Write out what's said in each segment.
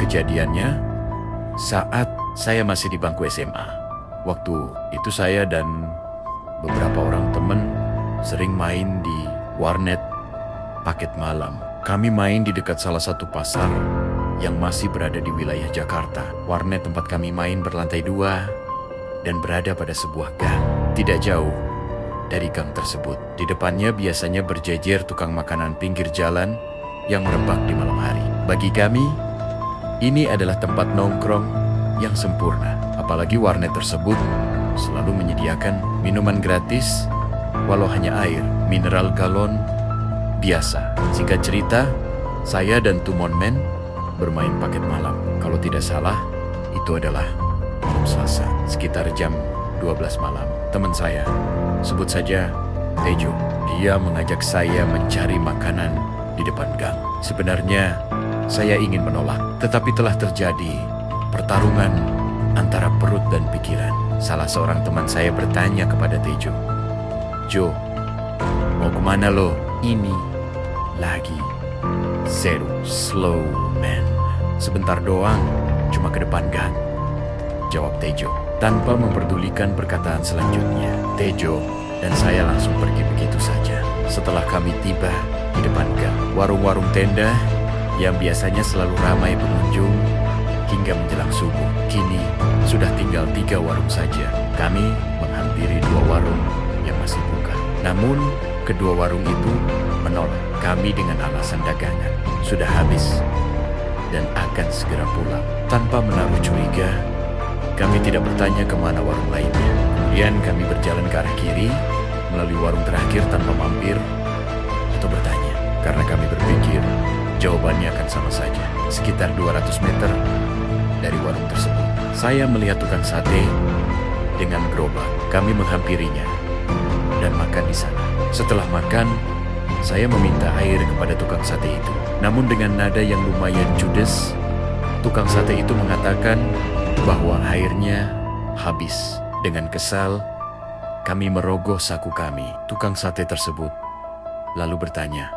Kejadiannya saat saya masih di bangku SMA. Waktu itu saya dan beberapa orang teman sering main di warnet paket malam. Kami main di dekat salah satu pasar yang masih berada di wilayah Jakarta. Warnet tempat kami main berlantai 2 dan berada pada sebuah gang. Tidak jauh dari gang tersebut. Di depannya biasanya berjejer tukang makanan pinggir jalan yang merebak di malam hari. Bagi kami, ini adalah tempat nongkrong yang sempurna. Apalagi warnet tersebut selalu menyediakan minuman gratis, walau hanya air mineral galon biasa. Singkat cerita, saya dan Tumon Men bermain paket malam. Kalau tidak salah, itu adalah malam Selasa, sekitar jam 12 malam. Teman saya, sebut saja Tejo, dia mengajak saya mencari makanan di depan gang. Sebenarnya, saya ingin menolak, tetapi telah terjadi pertarungan antara perut dan pikiran. Salah seorang teman saya bertanya kepada Tejo, "Jo, mau kemana lo?" "Ini lagi seru, slow man. Sebentar doang, cuma ke depan gang," jawab Tejo. Tanpa memperdulikan perkataan selanjutnya, Tejo dan saya langsung pergi begitu saja. Setelah kami tiba di depan gang, warung-warung tenda yang biasanya selalu ramai pengunjung hingga menjelang subuh, kini sudah tinggal 3 warung saja. Kami menghampiri 2 warung yang masih buka. Namun, kedua warung itu menolak kami dengan alasan dagangan sudah habis dan akan segera pulang. Tanpa menaruh curiga, kami tidak bertanya kemana warung lainnya. Kemudian kami berjalan ke arah kiri melalui warung terakhir tanpa mampir atau bertanya, karena kami berpikir jawabannya akan sama saja. Sekitar 200 meter dari warung tersebut, saya melihat tukang sate dengan gerobak. Kami menghampirinya dan makan di sana. Setelah makan, saya meminta air kepada tukang sate itu. Namun dengan nada yang lumayan judes, tukang sate itu mengatakan bahwa airnya habis. Dengan kesal, kami merogoh saku kami. Tukang sate tersebut lalu bertanya,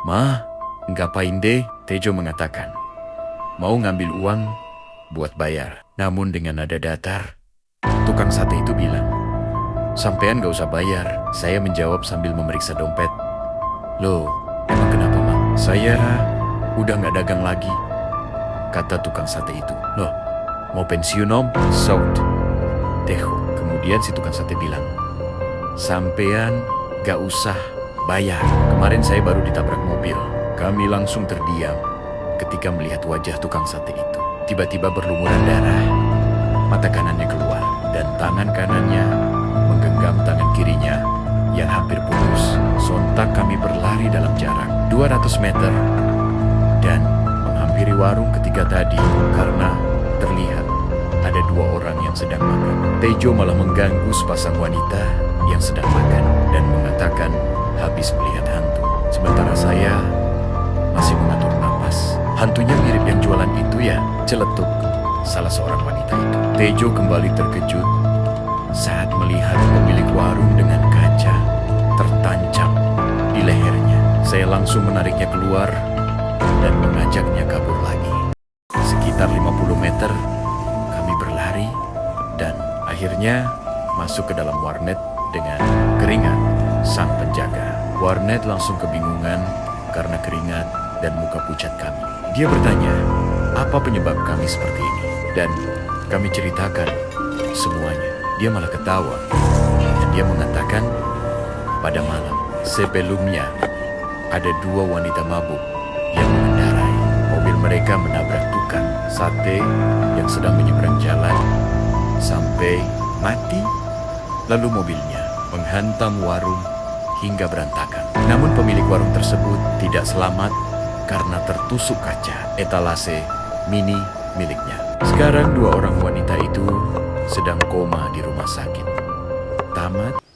"Ma, ngapain deh?" Tejo mengatakan, "Mau ngambil uang buat bayar." Namun dengan nada datar, tukang sate itu bilang, "Sampean gak usah bayar." Saya menjawab sambil memeriksa dompet, "Loh, emang kenapa, Mak?" "Saya udah gak dagang lagi," kata tukang sate itu. "Loh, mau pensiun Om?" "Saud Tejo." Kemudian si tukang sate bilang, "Sampean gak usah bayar. Kemarin saya baru ditabrak mobil." Kami langsung terdiam ketika melihat wajah tukang sate itu. Tiba-tiba berlumuran darah, mata kanannya keluar, dan tangan kanannya menggenggam tangan kirinya yang hampir putus. Sontak kami berlari dalam jarak 200 meter dan menghampiri warung ketiga tadi karena terlihat ada 2 orang yang sedang makan. Tejo malah mengganggu sepasang wanita yang sedang makan dan mengatakan habis melihat hantu. Sementara saya masih mengatur napas. "Hantunya mirip yang jualan itu ya?" celetuk salah seorang wanita itu. Tejo kembali terkejut saat melihat pemilik warung dengan kaca tertancap di lehernya. Saya langsung menariknya keluar dan mengajaknya kabur lagi. Sekitar 50 meter kami berlari dan akhirnya masuk ke dalam warnet dengan keringat sang penjaga. Warnet langsung kebingungan karena keringat dan muka pucat kami. Dia bertanya, apa penyebab kami seperti ini? Dan kami ceritakan semuanya. Dia malah ketawa dan dia mengatakan pada malam sebelumnya ada 2 wanita mabuk yang mengendarai mobil mereka menabrak tukang sate yang sedang menyeberang jalan sampai mati. Lalu mobilnya menghantam warung hingga berantakan. Namun pemilik warung tersebut tidak selamat karena tertusuk kaca etalase mini miliknya. Sekarang 2 orang wanita itu sedang koma di rumah sakit. Tamat.